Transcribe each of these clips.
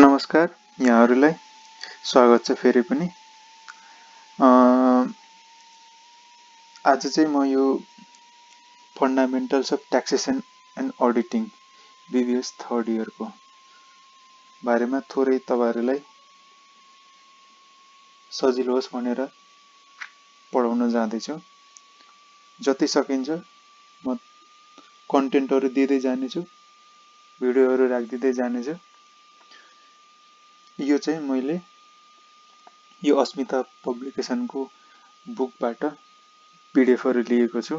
नमस्कार, यहाँहरूलाई स्वागत छ फेरि पनि। आज चाहिँ म यो fundamentals of taxation and auditing BBS third इयरको बारेमा थोरै तपाईहरुलाई सजिलो होस् भनेर पढाउन जाँदैछु। जति सकिन्छ म कन्टेन्टहरु दिँदै जानेछु, भिडियोहरु राख्दिदै जानेछु। यो चाहिँ मैले यो अस्मिता पब्लिकेसनको बुकबाट पीडीएफहरु लिएको छु।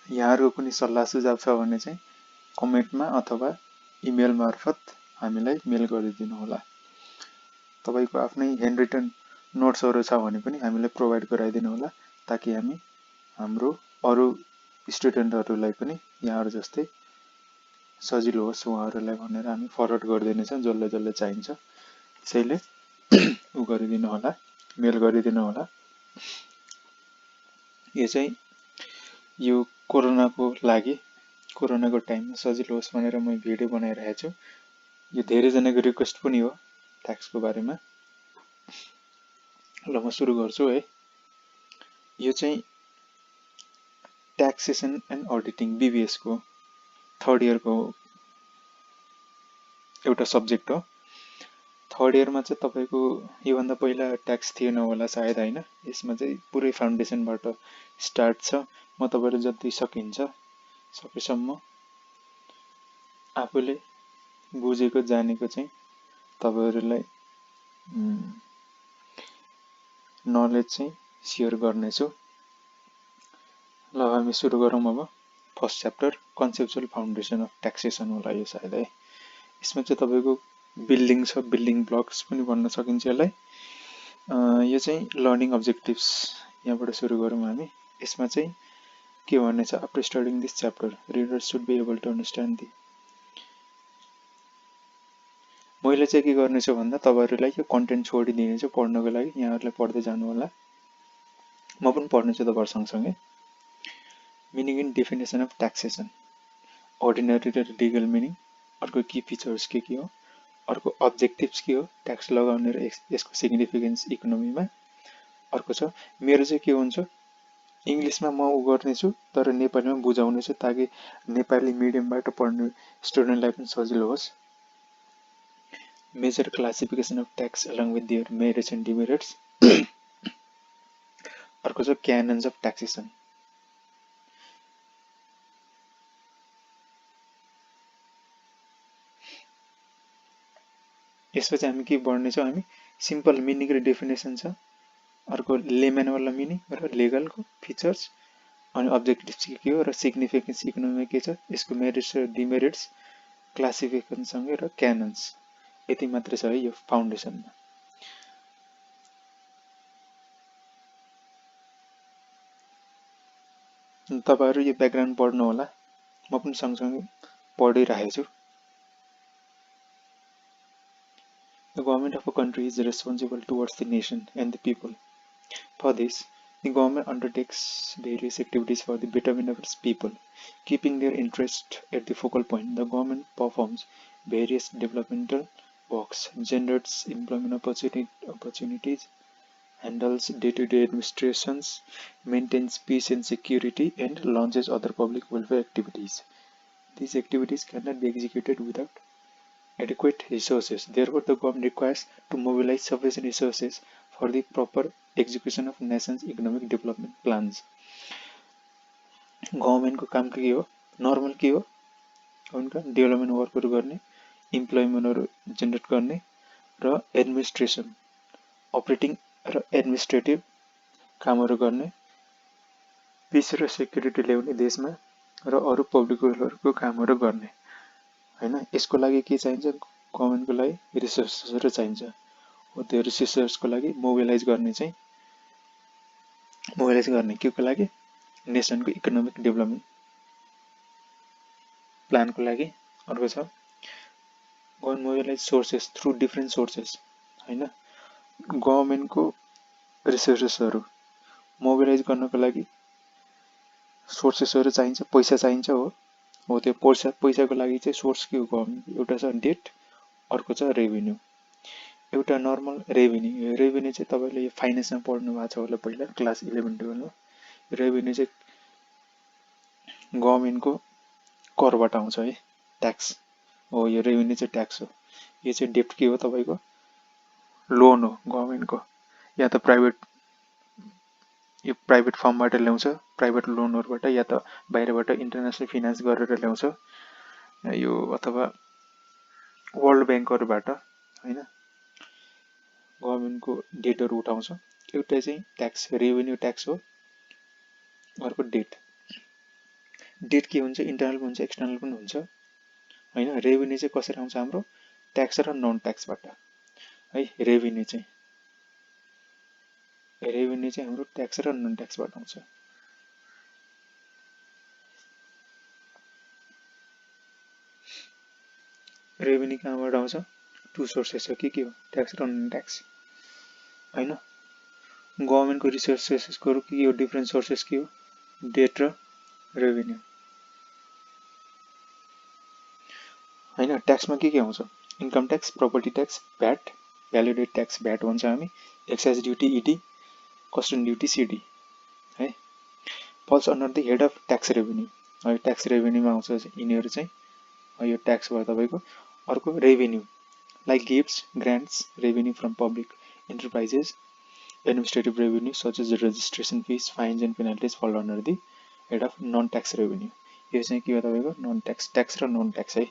यहाँहरुको कुनै सल्लाह सुझाव छ भने चाहिँ कमेन्टमा अथवा इमेल मार्फत हामीलाई मेल गरिदिनु होला। तपाईको आफ्नै ह्यान्ड रिटन नोट्सहरु छ भने पनि हामीलाई प्रोवाइड गराइदिनु होला ताकि हामी हाम्रो अरु स्टुडेन्टहरुलाई पनि यहाँहरु जस्तै सजिलो होस् उहाँहरुलाई भनेर हामी फरवर्ड गर्दिने छौं जसले जसले चाहिन्छ। त्यसैले उ गरिदिनु होला, मेल गरिदिनु होला। यो चाहिँ यो कोरोनाको लागि कोरोनाको टाइममा सजिलो होस् भनेर म भिडियो बनाइरहेको छु। यो धेरै जनाको रिक्वेस्ट पनि हो ट्याक्सको बारेमा। ल म सुरु गर्छु है। यो चाहिँ ट्याक्सेसन एन्ड अडिटिङ BBS को थर्ड इयरको एउटा सब्जेक्ट हो। थर्ड इयरमा चाहिँ तपाईको यो भन्दा पहिला ट्याक्स थिएन होला सायद हैन। यसमा चाहिँ पुरै फाउन्डेसनबाट स्टार्ट छ। म तपाईहरु जति सकिन्छ सकेसम्म आफूले बुझेको जानेको चाहिँ तपाईहरुलाई नलेज चाहिँ शेयर गर्नेछु। ल हामी सुरु गरौँ अब। First chapter conceptual foundation of taxation होला यो सायद है। यसमा चाहिँ तपाईको बिल्डिङ छ, बिल्डिङ ब्लक्स पनि भन्न सकिन्छ यसलाई। यो चाहिँ लर्निङ अब्जेक्टिभ्स यहाँबाट सुरु गरौँ हामी। यसमा चाहिँ के भन्ने छ after studying this chapter readers should be able to understand the. मैले चाहिँ के गर्ने छु भन्दा तपाईहरुलाई यो कन्टेन्ट छोडिदिने छु पढ्नको लागि। यहाँहरुले पढ्दै जानु होला। म पनि पढ्ने छु तपाईहरु सँगसँगै। Meaning and definition of taxation, ordinary र लिगल मिनिङ, अर्को की फिचर्स के हो, अर्को अब्जेक्टिभ्स के हो ट्याक्स लगाउने र यसको सिग्निफिकेन्स इकोनोमीमा। अर्को छ मेरो चाहिँ के हुन्छ इंग्लिशमा म उ गर्ने छु तर नेपालीमा बुझाउने छु ताकि नेपाली मिडियमबाट पढ्ने स्टुडेन्टलाई पनि सजिलो होस्। Major classification of tax along with their merits and demerits. अर्को छ क्यानन्स अफ ट्याक्सेसन। यसपछि हामी के पढ्ने छौं हामी सिम्पल मिनिङ र डेफिनेसन छ। अर्को लेमन वाला मिनिङ र लिगलको फिचर्स अनि अब्जेक्टिभ्स के हो र सिग्निफिकेन्स इकोनोमी के छ, यसको मेरिट्स र डिमेरिट्स, क्लासिफिकेसन सँगै र क्यानन्स। यति मात्र छ है यो फाउन्डेसनमा। तपाईहरु यो ब्याकग्राउन्ड पढ्नु होला। म पनि सँगसँगै पढिरहेको छु। The government of a country is responsible towards the nation and the people. For this, the government undertakes various activities for the betterment of its people. Keeping their interest at the focal point, the government performs various developmental works, generates employment opportunities, handles day-to-day administrations, maintains peace and security, and launches other public welfare activities. These activities cannot be executed without adequate resources. Therefore, the government requires to mobilize sufficient resources for the proper execution of nation's economic development plans. Government को काम के हो normal के हो उनका development वर्कहरु गर्ने, इम्प्लोयमेन्टहरु generate गर्ने र एडमिनिस्ट्रेसन अपरेटिङ र एडमिनिस्ट्रेटिभ कामहरु गर्ने, पीस र सेक्युरिटी ल्याउने देशमा र अरु पब्लिक वेलफेयरको कामहरु गर्ने हैन। यसको लागि के चाहिन्छ गभर्नमेन्टको लागि रिसोर्सहरु चाहिन्छ। हो त्यो रिसोर्सको लागि मोबिलाइज गर्ने चाहिँ मोबिलाइज गर्ने केको लागि नेसनको इकोनोमिक डेभलपमेन्ट प्लानको लागि। अर्को छ government mobilise sources through different sources हैन। गभर्नमेन्टको रिसोर्सहरु मोबिलाइज गर्नको लागि सोर्सेसहरु चाहिन्छ, पैसा चाहिन्छ हो। हो त्यो पैसाको लागि चाहिँ सोर्स के हो गभर्मेन्ट, एउटा छ डेट, अर्को छ रेभिन्यू। एउटा नर्मल रेभिन्यू चाहिँ तपाईँले यो फाइनेन्समा पढ्नु भएको छ होला पहिला क्लास 11 12 मा। रेभिन्यू चाहिँ गभर्मेन्टको करबाट आउँछ है, ट्याक्स हो। यो रेभिन्यू चाहिँ ट्याक्स हो। यो चाहिँ डेट के हो तपाईँको, लोन हो गभर्मेन्टको, या त प्राइभेट फर्मबाट ल्याउँछ, प्राइभेट लोनहरूबाट, या त बाहिरबाट इन्टरनेसनल फिनान्स गरेर ल्याउँछ यो, अथवा वर्ल्ड ब्याङ्कहरूबाट होइन, गभर्मेन्टको डेटहरू उठाउँछ। एउटा चाहिँ ट्याक्स, रेभिन्यू ट्याक्स हो। अर्को डेट। डेट के हुन्छ, इन्टरनल पनि हुन्छ एक्सटर्नल पनि हुन्छ होइन। रेभिन्यू चाहिँ कसरी आउँछ हाम्रो, ट्याक्स र नन ट्याक्सबाट है। रेभिन्यू चाहिँ हाम्रो ट्याक्स र नन ट्याक्सबाट आउँछ। रेभिन्यू कहाँबाट आउँछ, टु सोर्सेस हो, के हो, ट्याक्स र नन ट्याक्स होइन। गभर्मेन्टको रिसोर्सेसको के हो, डिफ्रेन्ट सोर्सेस के हो, डेट र रेभिन्यू होइन। ट्याक्समा के आउँछ, income tax, property tax, VAT, value added tax VAT भन्छ हामी, excise duty ED, custom duty CD है। Falls under the head of tax revenue है। ट्याक्स रेभिन्यूमा आउँछ यिनीहरू चाहिँ, यो ट्याक्स भयो तपाईँको। अर्को revenue like gifts, grants, revenue from public enterprises, administrative revenue such as registration fees, fines and penalties fall under the head of non tax revenue. यो चाहिँ के हो तपाईँको, नन ट्याक्स, ट्याक्स र नन ट्याक्स है।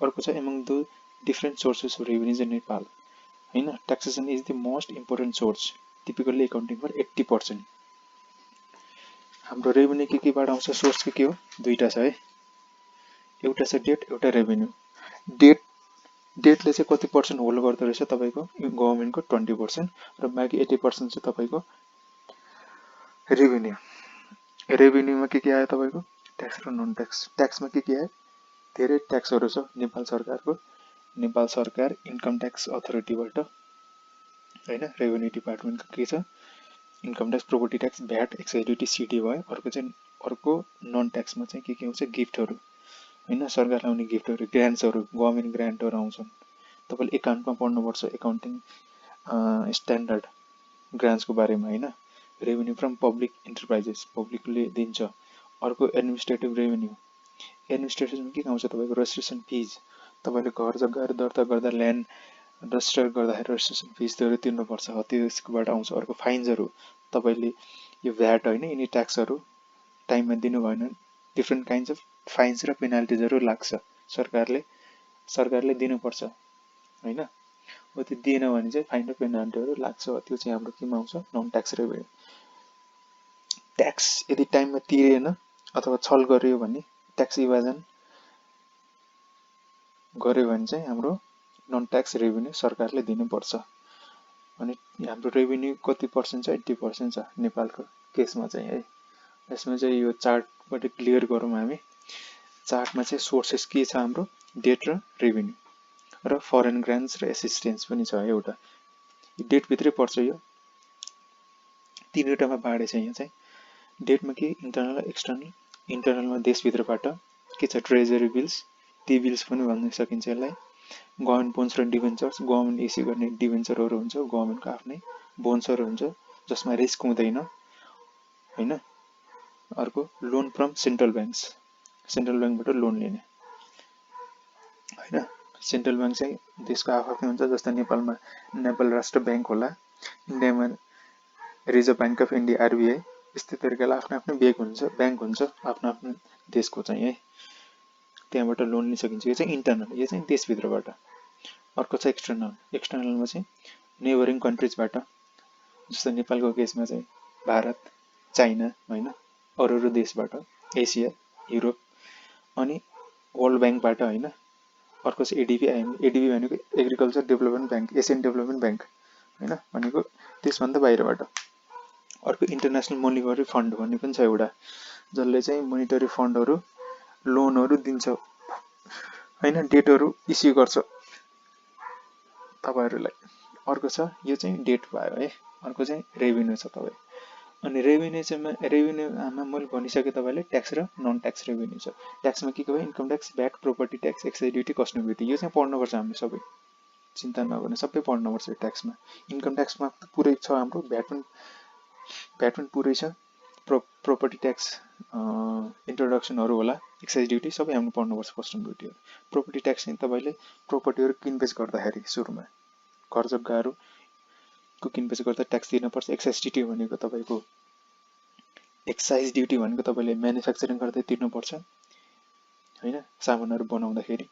अर्को छ among the different sources of revenues in Nepal होइन। Taxation is the most important source, typically accounting for 80%। हाम्रो रेभिन्यू केबाट आउँछ, सोर्स के हो, दुईटा छ है। एउटा छ डेट, एउटा रेभिन्यू। डेटले चाहिँ कति पर्सेन्ट होल्ड गर्दो रहेछ तपाईँको, गभर्मेन्टको 20%, र बाँकी 80% चाहिँ तपाईँको रेभिन्यू। रेभिन्यूमा के आयो तपाईँको, ट्याक्स र नन ट्याक्स। ट्याक्समा के आयो, धेरै ट्याक्सहरू छ नेपाल सरकारको। नेपाल सरकार इन्कम ट्याक्स अथोरिटीबाट होइन, रेभिन्यू डिपार्टमेन्टको के छ, income tax, property tax, VAT, excise duty CD भयो। अर्को नन ट्याक्समा चाहिँ के आउँछ, गिफ्टहरू होइन, सरकारलाई आउने गिफ्टहरू, ग्रान्ट्सहरू, गभर्मेन्ट ग्रान्टहरू आउँछन्। तपाईँले एकाउन्टमा पढ्नुपर्छ, एकाउन्टिङ स्ट्यान्डर्ड ग्रान्ट्सको बारेमा होइन। रेभिन्यू फ्रम पब्लिक इन्टरप्राइजेस, पब्लिकले दिन्छ। अर्को एडमिनिस्ट्रेटिभ रेभिन्यू, एडमिनिस्ट्रेसनमा के आउँछ तपाईँको, रेजिस्ट्रेसन फिज, तपाईँले घर जग्गाहरू दर्ता गर्दा, ल्यान्ड रजिस्टर गर्दाखेरि रेजिस्ट्रेसन फिजहरू तिर्नुपर्छ, हो त्यसकोबाट आउँछ। अर्को फाइन्सहरू, तपाईँले यो भ्याट होइन, यिनी ट्याक्सहरू टाइममा दिनु भएन, डिफ्रेन्ट काइन्ड्स अफ फाइन्स र पेनाल्टिजहरू लाग्छ, सरकारले दिनुपर्छ होइन। हो त्यो दिएन भने चाहिँ फाइन र पेनाल्टीहरू लाग्छ, त्यो चाहिँ हाम्रो केमा आउँछ, नन ट्याक्स रेभिन्यू। ट्याक्स यदि टाइममा तिरेन अथवा छल गरियो भने, ट्याक्स इभाजन गर्यो भने चाहिँ हाम्रो नन ट्याक्स रेभिन्यू सरकारले दिनुपर्छ। अनि हाम्रो रेभिन्यू कति पर्सेन्ट छ, 80% छ नेपालको केसमा चाहिँ है। यसमा चाहिँ यो चार्टबाट क्लियर गरौँ हामी। चार्टमा चाहिँ सोर्सेस के छ हाम्रो, डेट र रेभिन्यू, र फरेन ग्रान्ट्स र एसिस्टेन्स पनि छ एउटा। डेटभित्रै पर्छ यो, तीनवटामा बाँडे छ यहाँ चाहिँ। डेटमा के, इन्टरनल र एक्सटर्नल। इन्टरनलमा देशभित्रबाट के छ, ट्रेजरी बिल्स, टी बिल्स पनि भन्न सकिन्छ यसलाई। गभर्मेन्ट बोन्स र डिभेन्चर्स, गभर्मेन्ट इस्यु गर्ने डिभेन्चरहरू हुन्छ, गभर्मेन्टको आफ्नै बोन्सहरू हुन्छ जसमा रिस्क हुँदैन होइन। अर्को loan from central banks, central ब्याङ्कबाट लोन लिने होइन। सेन्ट्रल ब्याङ्क चाहिँ देशको आफ्नै हुन्छ, जस्तै नेपालमा नेपाल राष्ट्र ब्याङ्क होला, इन्डियामा reserve bank of India RBI, यस्तै तरिकाले आफ्नो आफ्नो ब्याङ्क हुन्छ आफ्नो आफ्नो देशको चाहिँ है, त्यहाँबाट लोन लिन सकिन्छ। यो चाहिँ इन्टरनल, यो चाहिँ देशभित्रबाट। अर्को छ एक्सटर्नल, एक्सटर्नलमा चाहिँ नेबरिङ कन्ट्रिजबाट, जस्तो नेपालको केसमा चाहिँ भारत, चाइना होइन, अरू देशबाट, एसिया, युरोप, अनि वर्ल्ड ब्याङ्कबाट होइन। अर्को चाहिँ एडिबी आइएमबी, एडिबी भनेको agriculture development bank, Asian development bank होइन, भनेको त्यसभन्दा बाहिरबाट। अर्को इन्टरनेसनल मोनिटरी फन्ड भन्ने पनि छ एउटा, जसले चाहिँ मोनिटरी फन्डहरू, लोनहरू दिन्छ होइन, डेटहरू इस्यु गर्छ तपाईँहरूलाई। अर्को छ, यो चाहिँ डेट भयो है। अर्को चाहिँ रेभिन्यू छ तपाईँ, अनि रेभेन्यूमा मैले भनिसकेँ तपाईँले ट्याक्स र नन ट्याक्स रेभेन्यू छ। ट्याक्समा के भयो, income tax, VAT, property tax, excise duty, custom duty. यो चाहिँ पढ्नुपर्छ हामीले सबै, चिन्ता नगर्नु, सबै पढ्नुपर्छ ट्याक्समा। इन्कम ट्याक्समा पुरै छ हाम्रो, भ्याट पनि पुरै छ, प्रोपर्टी ट्याक्स इन्ट्रोडक्सनहरू होला, एक्साइज ड्युटी सबै हामीले पढ्नुपर्छ, कस्टम ड्युटीहरू। प्रोपर्टी ट्याक्स चाहिँ तपाईँले प्रोपर्टीहरू किनबेच गर्दाखेरि सुरुमा घर जग्गाहरूको किनबेच गर्दा ट्याक्स दिनुपर्छ। एक्साइज ड्युटी भनेको तपाईँले म्यानुफ्याक्चरिङ गर्दै तिर्नुपर्छ होइन, सामानहरू बनाउँदाखेरि।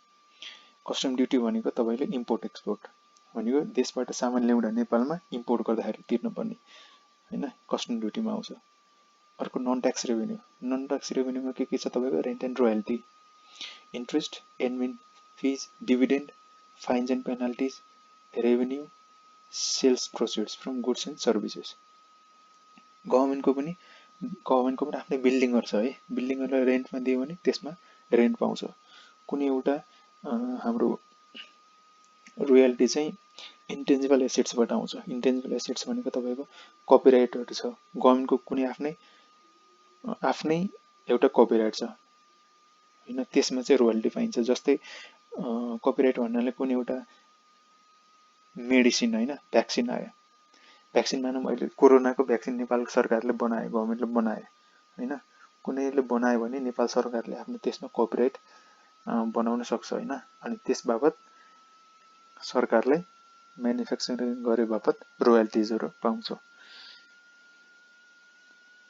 कस्टम ड्युटी भनेको तपाईँले इम्पोर्ट एक्सपोर्ट भनेको देशबाट सामान ल्याउँदा नेपालमा इम्पोर्ट गर्दाखेरि तिर्नुपर्ने होइन, कस्टम ड्युटीमा आउँछ। अर्को non tax revenue. Non tax रेभेन्यूमा के छ तपाईँको, rent and royalty, interest, admin fees, dividend, fines and penalties, revenue, sales proceeds from goods and services. गभर्मेन्टको पनि आफ्नै बिल्डिङहरू छ है, बिल्डिङहरूलाई रेन्टमा दियो भने त्यसमा रेन्ट पाउँछ। कुनै एउटा हाम्रो रोयल्टी चाहिँ इन्टेन्जिबल एसेट्सबाट आउँछ। इन्टेन्जिबल एसेट्स भनेको तपाईँको कपिराइटहरू छ, गभर्मेन्टको कुनै आफ्नै एउटा कपिराइट छ होइन, त्यसमा चाहिँ रोयल्टी पाइन्छ। जस्तै कपिराइट भन्नाले कुनै एउटा मेडिसिन होइन, भ्याक्सिन आयो, भ्याक्सिन मानौँ अहिले कोरोनाको भ्याक्सिन नेपाल सरकारले बनायो, गभर्मेन्टले बनायो होइन, कुनैले बनायो भने नेपाल सरकारले आफ्नो त्यसमा कपिराइट बनाउन सक्छ होइन। अनि त्यस बापत सरकारले म्यानुफ्याक्चरिङ गरे बापत रोयल्टिजहरू पाउँछ।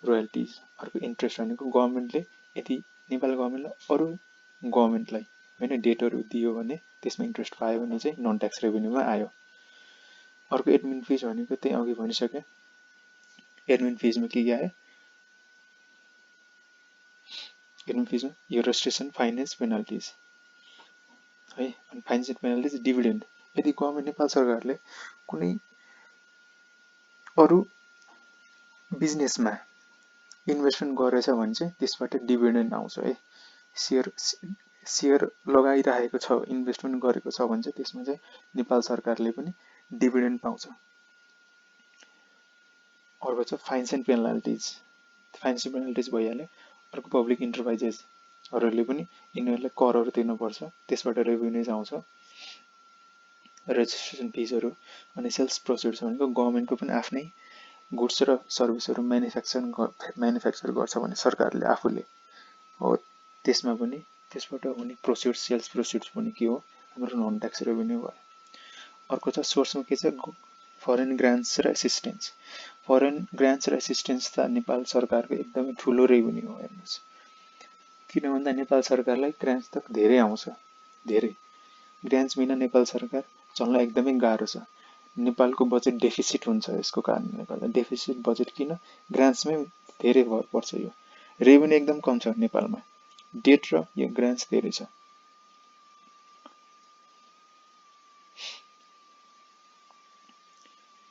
रोयल्टिज। अर्को इन्ट्रेस्ट भनेको गभर्मेन्टले यदि नेपाल गभर्मेन्टले अरू गभर्मेन्टलाई होइन डेटहरू दियो भने त्यसमा इन्ट्रेस्ट पायो भने चाहिँ नन ट्याक्स रेभेन्यूमा आयो। अर्को एडमिन फिज भनेको त्यही अघि भनिसकेँ। एडमिन फिजमा के आयो, एडमिन फिजमा यो रेजिस्ट्रेसन, फाइनेन्स, पेनाल्टिज है। अनि फाइनेन्स एन्ड पेनाल्टिज, डिभिडेन्ड। यदि गभर्मेन्ट नेपाल सरकारले कुनै अरू बिजनेसमा इन्भेस्टमेन्ट गरेछ भने चाहिँ त्यसबाट डिभिडेन्ड आउँछ है। सेयर लगाइरहेको छ, इन्भेस्टमेन्ट गरेको छ भने चाहिँ त्यसमा चाहिँ नेपाल सरकारले पनि डिभिडेन्ड पाउँछ। अर्को छ फाइन्स एन्ड पेनाल्टिज। फाइन्स एन्ड पेनाल्टिज भइहाल्यो। अर्को पब्लिक इन्टरप्राइजेसहरूले पनि यिनीहरूले करहरू तिर्नुपर्छ, त्यसबाट रेभेन्युज आउँछ, रेजिस्ट्रेसन फिजहरू। अनि सेल्स प्रोसिड्स भनेको गभर्मेन्टको पनि आफ्नै गुड्स र सर्भिसहरू म्यानुफ्याक्चर गर्छ भने सरकारले आफूले हो, त्यसमा पनि त्यसबाट हुने प्रोसिड्स, सेल्स प्रोसिड्स पनि के हो, हाम्रो नन ट्याक्स रेभेन्यू भयो। अर्को छ सोर्समा के छ, फरेन ग्रान्ट्स र एसिस्टेन्स। फरेन ग्रान्ट्स र एसिस्टेन्स त नेपाल सरकारको एकदमै ठुलो रेभेन्यू हो हेर्नुहोस्। किन भन्दा नेपाल सरकारलाई ग्रान्ट्स त धेरै आउँछ, धेरै ग्रान्ट्स बिना नेपाल सरकार चल्न एकदमै गाह्रो छ। नेपालको बजेट डेफिसिट हुन्छ, यसको कारणले गर्दा डेफिसिट बजेट किन, ग्रान्ट्समै धेरै भर पर्छ। यो रेभेन्यू एकदम कम छ नेपालमा, डेट र यो ग्रान्ट्स धेरै छ।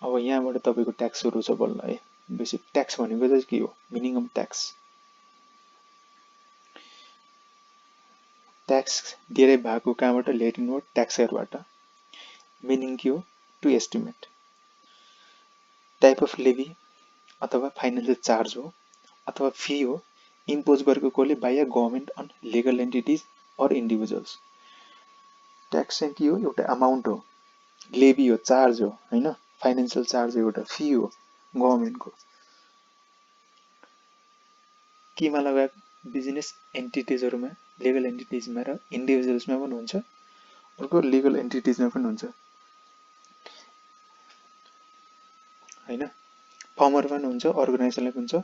अब यहाँबाट तपाईँको ट्याक्स सुरु छ बल्ल है। बेसिक ट्याक्स भनेको चाहिँ के हो, मिनिमम ट्याक्स। ट्याक्स धेरै भएको कहाँबाट, ल्याटिन वर्ड ट्याक्सरबाट। मिनिङ के हो, टु एस्टिमेट। टाइप अफ लेभी अथवा फाइनेन्सियल चार्ज हो अथवा फी हो, इम्पोज गरेको कसले, by a government on legal entities or individuals. Tax चाहिँ के हो, एउटा अमाउन्ट हो, लेभी हो, चार्ज हो होइन, फाइनेन्सियल चार्ज हो, एउटा फी हो गभर्मेन्टको। केमा लगाएको, बिजनेस एन्टिटिजहरूमा, लिगल एन्टिटिजमा र इन्डिभिजुअल्समा पनि हुन्छ, अर्को लिगल एन्टिटिजमा पनि हुन्छ होइन। फर्मरमा पनि हुन्छ, अर्गनाइजेसनलाई पनि हुन्छ,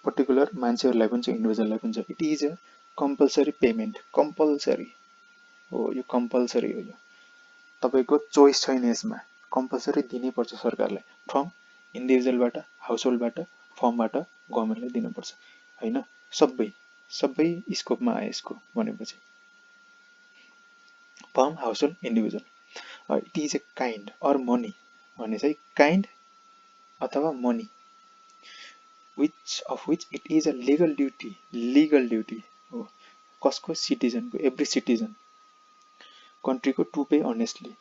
पर्टिकुलर मान्छेहरूलाई पनि छ, इन्डिभिजुअललाई पनि छ। It is a compulsory payment, compulsory हो, यो कम्पलसरी हो, यो तपाईँको चोइस छैन यसमा, कम्पलसरी दिनैपर्छ सरकारलाई। फ्रम इन्डिभिजुअलबाट, हाउस होल्डबाट, फर्मबाट गभर्मेन्टलाई दिनुपर्छ होइन। सबै स्कोपमा आयो यसको भनेपछि। Firm, household, individual. It is a kind or money भने चाहिँ काइन्ड अथवा money which it is a legal duty हो, कसको, सिटिजनको, एभ्री सिटिजन कन्ट्रीको, to pay honestly.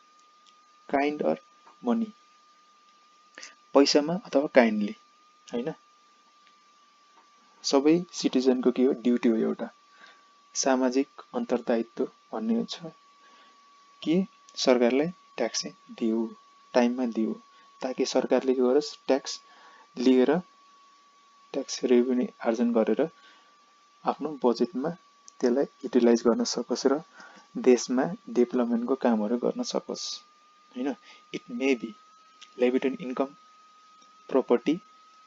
Kind or money, पैसामा अथवा काइन्डली होइन, सबै सिटिजनको के हो ड्युटी हो एउटा सामाजिक अन्तर्दायित्व भन्ने छ कि सरकारलाई ट्याक्स दिऊ टाइममा दिऊ ताकि सरकारले के गरोस् ट्याक्स लिएर ट्याक्स रेभेन्यू आर्जन गरेर आफ्नो बजेटमा त्यसलाई युटिलाइज गर्न सकोस् र देशमा डेभलपमेन्टको कामहरू गर्न सकोस् हैन it may be levied on income property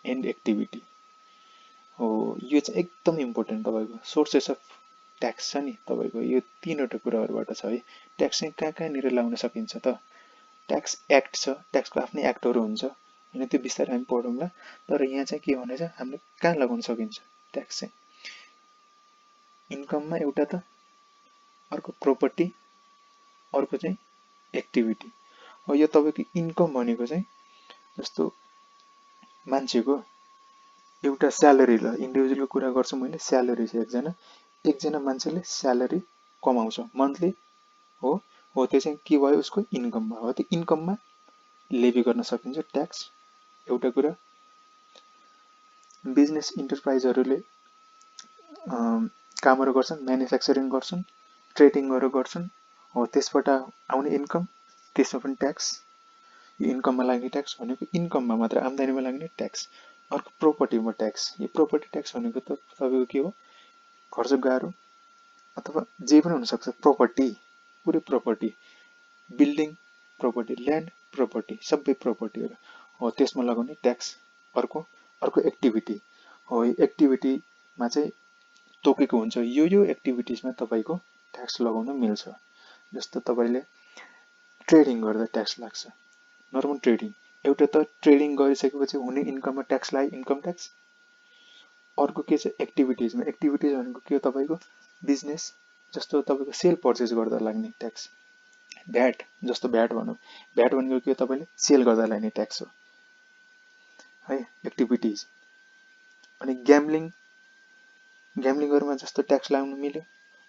and activity हो यो चाहिँ एकदम इम्पोर्टेन्ट तपाईको सोर्सेस अफ ट्याक्स छ नि तपाईको यो तीनवटा कुराहरुबाट छ है ट्याक्स चाहिँ कहाँनिर लाउन सकिन्छ त ट्याक्स एक्ट छ ट्याक्सको आफ्नै एक्टहरु हुन्छ हैन त्यो बिस्तारै हामी पढौँला तर यहाँ चाहिँ के भनेछ हामीले कहाँ लगाउन सकिन्छ ट्याक्स चाहिँ इन्कममा एउटा त अर्को प्रोपर्टी अर्को चाहिँ एक्टिभिटी हो यो तपाईको इन्कम भनेको चाहिँ जस्तो मान्छेको एउटा स्यालेरी ल इन्डिभिजुअलको कुरा गर्छु मैले स्यालेरी छ एकजना मान्छेले स्यालेरी कमाउँछ मन्थली हो त्यो चाहिँ के भयो उसको इन्कममा हो त्यो इन्कममा लेभी गर्न सकिन्छ ट्याक्स एउटा कुरा बिजनेस इन्टरप्राइजहरुले कामहरु गर्छन् म्यानुफ्याक्चरिङ गर्छन् ट्रेडिङहरु गर्छन् हो त्यसबाट आउने इन्कम त्यसमा पनि ट्याक्स यो इन्कममा लाग्ने ट्याक्स भनेको इन्कममा मात्र आम्दानीमा लाग्ने ट्याक्स अर्को प्रोपर्टीमा ट्याक्स यो प्रोपर्टी ट्याक्स भनेको त तपाईको के हो घर जग्गाहरु अथवा जे पनि हुन सक्छ प्रोपर्टी पुरै property building property land property सबै प्रोपर्टीहरु हो त्यसमा लगाउने ट्याक्स अर्को एक्टिभिटी हो एक्टिभिटीमा चाहिँ तोकेको हुन्छ यो एक्टिभिटिजमा तपाईको ट्याक्स लगाउन मिल्छ जस्तो तपाईले ट्रेडिङ गर्दा ट्याक्स लाग्छ नर्मल ट्रेडिङ एउटा त ट्रेडिङ गरिसकेपछि हुने इन्कममा ट्याक्स लाग्यो इन्कम ट्याक्स अर्को के छ एक्टिभिटिजमा एक्टिभिटिज भनेको के हो तपाईको बिजनेस जस्तो तपाईको सेल पर्चेज गर्दा लाग्ने ट्याक्स भ्याट जस्तो भ्याट भनौं भ्याट भनेको के हो तपाईले सेल गर्दा लाग्ने ट्याक्स हो है एक्टिभिटिज अनि ग्याम्बलिङहरुमा जस्तो ट्याक्स लाग्नु मिल्यो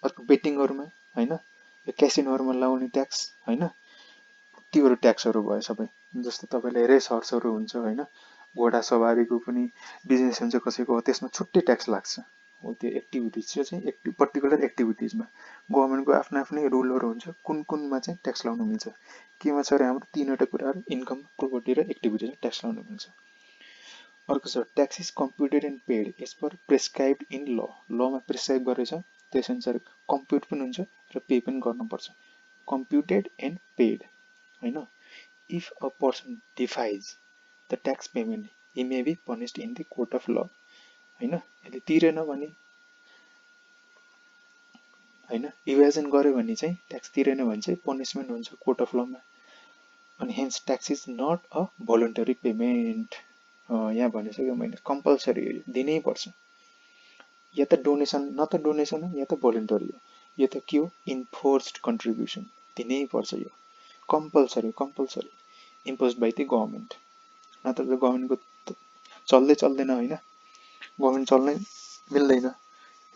अर्को बेटिङहरुमा हैन यो क्यासिनोहरुमा लगाउने ट्याक्स हैन तीहरु ट्याक्सहरु भयो सबै जस्तो तपाईले रेस हर्सहरु हुन्छ हैन घोडा सवारीको पनि बिजनेस हुन्छ कसैको हो त्यसमा छुट्टै ट्याक्स लाग्छ हो त्यो एक्टिभिटिज चाहिँ पर्टिकुलर एक्टिभिटिजमा गभर्नमेन्टको आफ्नै रुलहरु हुन्छ कुनमा चाहिँ ट्याक्स लाउन मिल्छ केमा छ र हाम्रो तीनवटा कुराहरु इन्कम प्रोपर्टी र एक्टिभिटीमा ट्याक्स लाउन मिल्छ अर्को छ tax is computed and paid as per prescribed in लमा प्रेस्क्राइब गरेछ त्यसअनुसार कम्प्युट पनि हुन्छ र पे पनि गर्नुपर्छ कम्प्युटेड एन्ड पेड हैन if a person defies the tax payment he may be punished in the court of law हैन यसले तिरेन भने हैन इभेजन गर्यो भने चाहिँ ट्याक्स तिरेन भने चाहिँ पनिशमेन्ट हुन्छ कोर्ट अफ लमा अनि hence tax is not a voluntary payment यहाँ भनिसक्यो मैले कम्पल्सरी दिनै पर्छ या त डोनेसन न त डोनेसन हो या त भोलुन्टरी हो यो त के हो इन्फोर्स्ड कन्ट्रिब्युसन दिनै पर्छ यो compulsory imposed by the government नत्र त गभर्नमेन्टको चल्दैन हैन गभर्नमेन्ट चल्नै मिल्दैन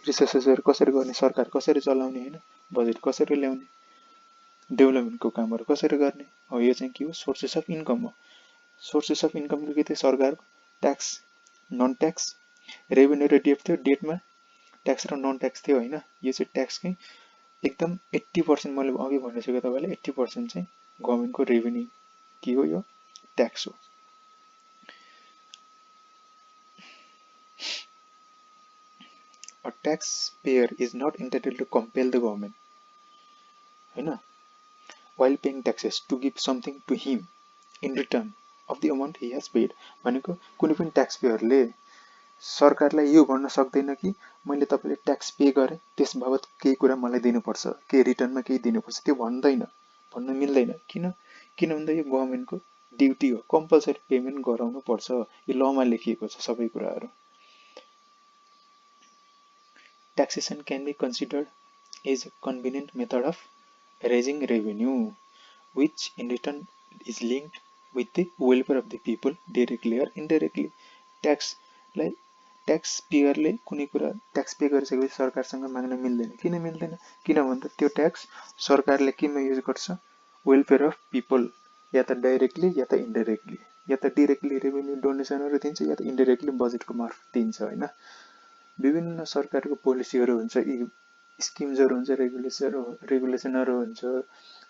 रिसोर्सेसहरु कसरी गर्ने सरकार कसरी चलाउने हैन बजेट कसरी ल्याउने डेभलपमेन्टको कामहरु कसरी गर्ने हो यो चाहिँ के हो सोर्सेस अफ इन्कम हो सोर्सेस अफ इन्कम के थियो सरकारको ट्याक्स नन ट्याक्स रेभेन्यू र डेट थियो डेटमा ट्याक्स र नन ट्याक्स थियो हैन यो चाहिँ ट्याक्सकै एकदम 80% मैले अघि भनिसके तपाईलाई 80% चाहिँ गभर्नमेन्टको रेभेन्यू के हो यो ट्याक्स हो A taxpayer is not entitled to compel the government हैन while paying taxes to give something to him in return of the amount he has paid भनेको कुनै पनि ट्याक्सपेयरले सरकारलाई यो भन्न सक्दैन कि मैले तपाईले ट्याक्स पे गरे त्यस बाबत केही कुरा मलाई दिनुपर्छ के रिटर्नमा केही दिनुपर्छ त्यो भन्न मिल्दैन किन भन्दा यो गभर्नमेन्टको ड्युटी हो कम्पल्सरी पेमेन्ट गराउनु पर्छ यो लमा लेखिएको छ सबै कुराहरु Taxation can be considered as a convenient method of raising revenue, which in return is linked with the welfare of the people directly or indirectly. Tax payer ले कुनै कुरा ट्याक्स पे गरिसकेपछि सरकारसँग माग्न मिल्दैन किन भन्दा त्यो ट्याक्स सरकारले केमा युज गर्छ वेलफेयर अफ पिपल या त डाइरेक्टली या त इन्डाइरेक्टली या त डाइरेक्टली रेभेन्यू डोनेसनहरु दिन्छ या त इन्डाइरेक्टली बजेटको मार्फत दिन्छ हैन विभिन्न सरकारको पोलिसीहरू हुन्छ, यी स्किम्सहरू हुन्छ, रेगुलेसनहरू हुन्छ,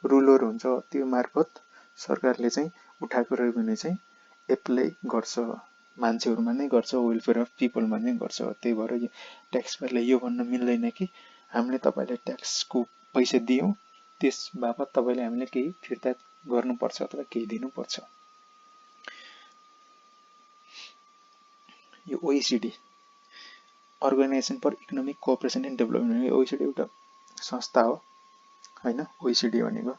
रुलहरू हुन्छ, त्यो मार्फत सरकारले चाहिँ उठाएको रेभेन्यू चाहिँ एप्लाई गर्छ, मान्छेहरूमा नै गर्छ, वेलफेयर अफ पिपलमा नै गर्छ। त्यही भएर ट्याक्स पेयरले यो भन्न मिल्दैन कि हामीले तपाईँलाई ट्याक्सको पैसा दियौँ, त्यस बापत तपाईँले हामीले केही फिर्ता गर्नुपर्छ अथवा केही दिनुपर्छ। यो OECD Organisation for Economic Cooperation and Development, OECD एउटा संस्था हो होइन। OECD भनेको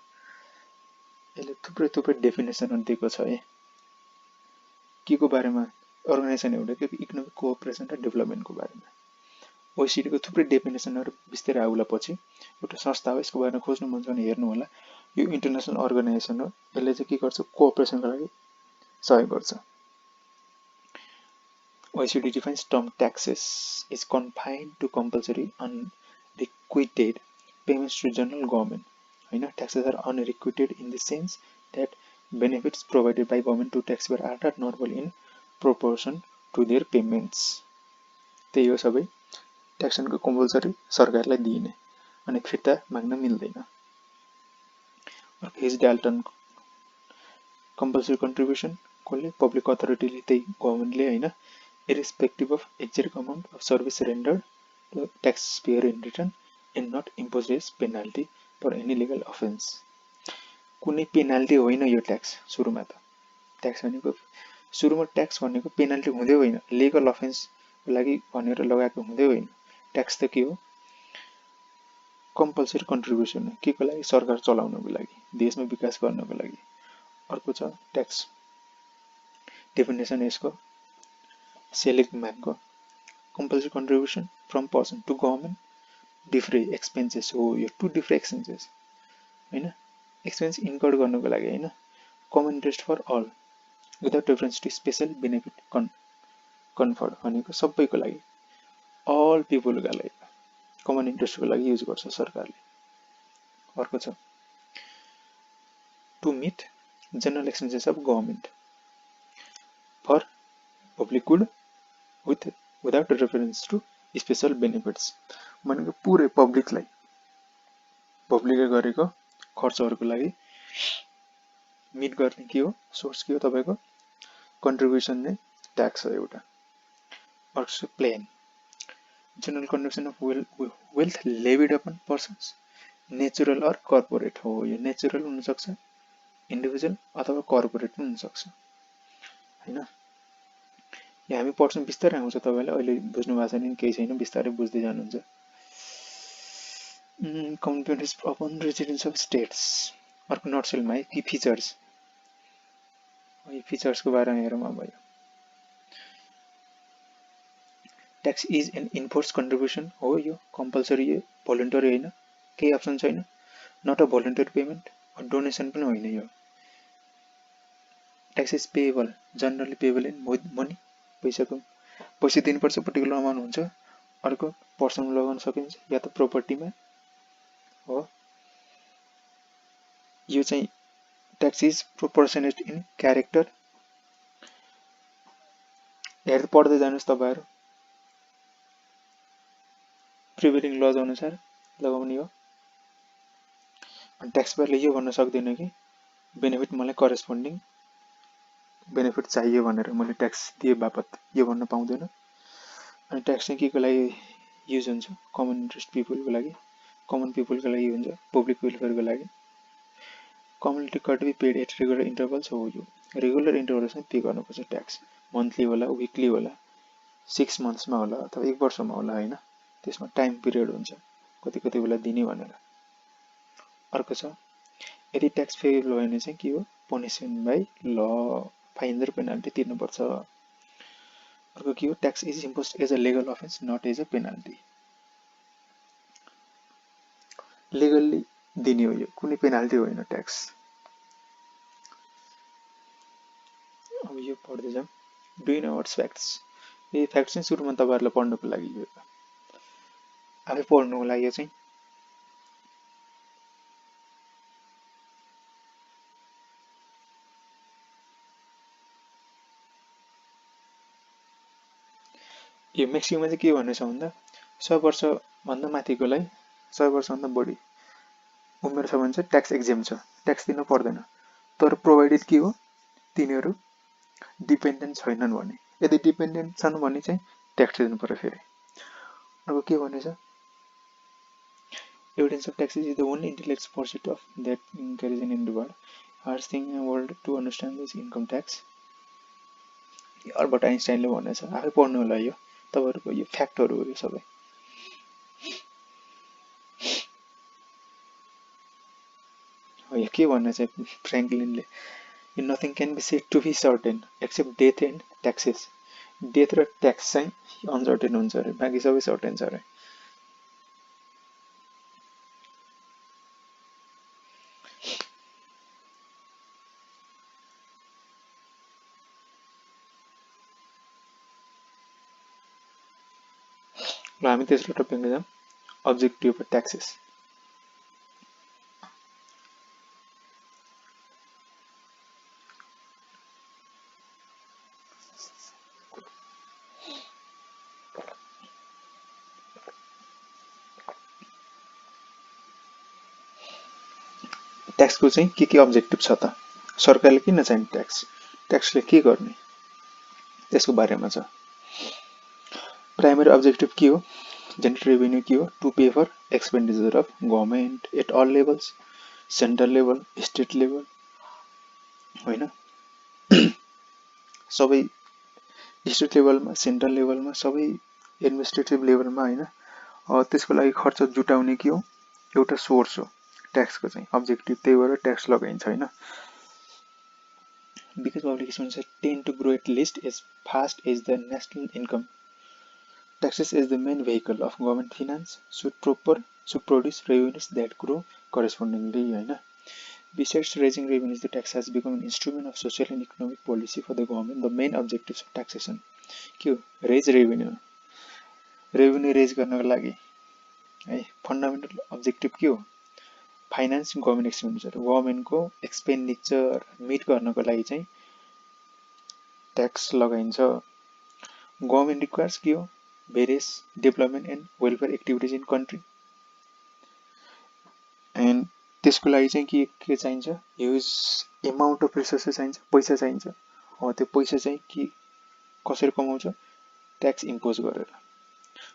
यसले थुप्रै थुप्रै डेफिनेसनहरू दिएको छ है, के को बारेमा, अर्गनाइजेसन एउटा के इकोनोमिक कोअपरेसन र डेभलपमेन्टको बारेमा। OECD को थुप्रै डेफिनेसनहरू बिस्तारै आउला पछि, एउटा संस्था हो, यसको बारेमा खोज्नु मन छ भने हेर्नु होला। यो इन्टरनेसनल अर्गनाइजेसन हो, यसले चाहिँ के गर्छ, कोअपरेसनको लागि सहयोग गर्छ। OECD defines term taxes is confined to compulsory unrequited payments to general government. होइन, taxes are unrequited in the sense that benefits provided by government to taxpayer are not normal in proportion to their payments. त्यही हो सबै, ट्याक्सनको compulsory सरकारलाई दिइने अनि फिर्ता माग्न मिल्दैन। अर्को डाल्टन कम्पलसरी कन्ट्रिब्युसन कसले, पब्लिक अथोरिटीले, त्यही गभर्मेन्टले होइन, irrespective of exact amount of service rendered to taxpayer in return and not imposed as penalty for any legal offense. कुनै पेनाल्टी होइन यो ट्याक्स। सुरुमा त ट्याक्स भनेको, सुरुमा ट्याक्स भनेको पेनाल्टी हुँदै होइन, लिगल अफेन्सको लागि भनेर लगाएको हुँदै होइन। ट्याक्स त के हो, कम्पलसरी कन्ट्रिब्युसन हो, के को लागि, सरकार चलाउनको लागि, देशमा विकास गर्नको लागि। अर्को छ ट्याक्स डेफिनेसन यसको, सेलेक्ट म्यानको compulsory contribution from person to government defray expenses हो। यो टु डिफ्रे एक्सपेन्सेस होइन, एक्सपेन्स इन्कर्ड गर्नको लागि होइन, common interest for all without reference to special benefit conferred भनेको सबैको लागि, अल पिपुलका लागि, कमन इन्ट्रेस्टको लागि युज गर्छ सरकारले। अर्को छ to meet general expenses of government for public good without reference to special benefits भनेको पुरै पब्लिकले गरेको खर्चहरूको लागि मिट गर्ने के हो, सोर्स के हो, तपाईँको कन्ट्रिब्युसन नै ट्याक्स हो एउटा। अर्को Plehn general contribution of wealth levied upon persons natural or corporate हो। यो नेचुरल हुनसक्छ, इन्डिभिजुअल अथवा कर्पोरेट पनि हुनसक्छ होइन। यहाँ हामी पढ्छौँ, बिस्तारै आउँछ, तपाईँलाई अहिले बुझ्नु भएको छैन केही छैन, बिस्तारै बुझ्दै जानुहुन्छ। Communities upon residence of states, अर्को नटसेलमा है कि फिचर्स, यो फिचर्सको बारेमा हेरौँ अब। भयो tax is an enforced contribution हो, यो कम्पलसरी, यो भोलिन्टरी होइन, केही अप्सन छैन, not a voluntary payment, donation पनि होइन। यो tax is payable, generally payable in money, पैसा दिनुपर्छ, पर्टिकुलर अमाउन्ट हुन्छ। अर्को पर्सनमा लगाउन सकिन्छ या त प्रोपर्टीमा हो। यो चाहिँ ट्याक्स इज प्रोपोर्सनेट इन क्यारेक्टर, हेर्दै पढ्दै जानुहोस् तपाईँहरू, प्रिभेलिङ लज अनुसार लगाउने हो। अनि ट्याक्स पेयरले यो भन्न सक्दैन कि बेनिफिट मलाई करेस्पोन्डिङ बेनिफिट चाहियो भनेर मैले ट्याक्स दिए बापत, यो भन्न पाउँदैन। अनि ट्याक्स चाहिँ के को लागि युज हुन्छ, कमन इन्ट्रेस्ट पिपुलको लागि, कमन पिपुलको लागि हुन्छ, पब्लिक वेलफेयरको लागि। Community cut be paid at regular intervals हो। यो रेगुलर इन्टरभल्समा पे गर्नुपर्छ ट्याक्स, मन्थली होला, विकली होला, 6 मन्थ्समा होला अथवा 1 वर्षमा होला होइन, त्यसमा टाइम पिरियड हुन्छ कति कति बेला दिने भनेर। अर्को छ यदि ट्याक्स पेएबल भयो भने चाहिँ के हो, पनिसमेन्ट बाई ल, फाइन र पेनाल्टी तिर्नुपर्छ। अर्को के हो, tax is imposed as a legal offence not as a penalty, legally दिने हो, यो कुनै पेनाल्टी होइन ट्याक्स। अब यो पढ्दै जाउँ, do you know what's facts. यो फ्याक्ट्स चाहिँ सुरुमा तपाईँहरूलाई पढ्नुको लागि, यो आफै पढ्नुको लागि यो चाहिँ यो मेक्सिकोमा चाहिँ के भनेछ भन्दा 100 वर्षभन्दा माथिकोलाई 100 वर्षभन्दा बढी उमेर छ भने चाहिँ ट्याक्स एक्जेम छ, ट्याक्स दिनु पर्दैन। तर प्रोभाइडेड के हो, तिनीहरू डिपेन्डेन्ट छैनन् भने। यदि डिपेन्डेन्ट छन् भने चाहिँ ट्याक्स दिनु पर्यो फेरि। अर्को के भनेछ, evidence of taxes is the only intellectual pursuit of that encouraging in the world. Hardest thing in the world to understand is income tax. Albert आइन्स्टाइनले भनेछ, आफै पढ्नु होला यो, तपाईहरुको यो फ्याक्टहरु हो यो सबै। यो के भनेछ फ्र्याङ्कलिनले, nothing can be said to be certain except death and taxes. Death र ट्याक्स चाहिँ अनसर्टेन हुन्छ अरे, बाँकी सबै सर्टेन छ अरे। ल हामी तेस्रो टपिकमा जाउँ, अब्जेक्टिभ अफ ट्याक्सेस। ट्याक्सको चाहिँ के अब्जेक्टिभ छ त, सरकारले किन चाहिन्छ ट्याक्स, ट्याक्सले के गर्ने, त्यसको बारेमा छ। प्राइमरी अब्जेक्टिभ के हो, जनरेट रेभेन्यू के हो, to pay for expenditure of government at all levels, central level, state level, होइन सबै स्टेट लेभलमा, सेन्ट्रल लेभलमा, सबै एडमिनिस्ट्रेटिभ लेभलमा, होइन त्यसको लागि खर्च जुटाउने के हो, एउटा सोर्स हो ट्याक्सको चाहिँ अब्जेक्टिभ, त्यही भएर ट्याक्स लगाइन्छ, होइन। Because public expenditure tend to grow at least as fast as the national income, taxes is the main vehicle of government finance should produce revenues that grow correspondingly, होइन। Besides raising revenues, the tax has become an instrument of social and economic policy for the government. The main objectives of taxation के हो, raise revenue, revenue raise गर्नको लागि है, fundamental objective के हो, finance government expenditure, गभर्नमेन्टको expenditure meet गर्नको लागि चाहिँ ट्याक्स लगाइन्छ। गभर्नमेन्ट रिक्वायर्स के हो, various development and welfare activities in country, and त्यसको लागि चाहिँ के चाहिन्छ, ह्युज एमाउन्ट अफ रिसोर्सेस चाहिन्छ, पैसा चाहिन्छ। त्यो पैसा चाहिँ के कसरी कमाउँछ, ट्याक्स इम्पोज गरेर।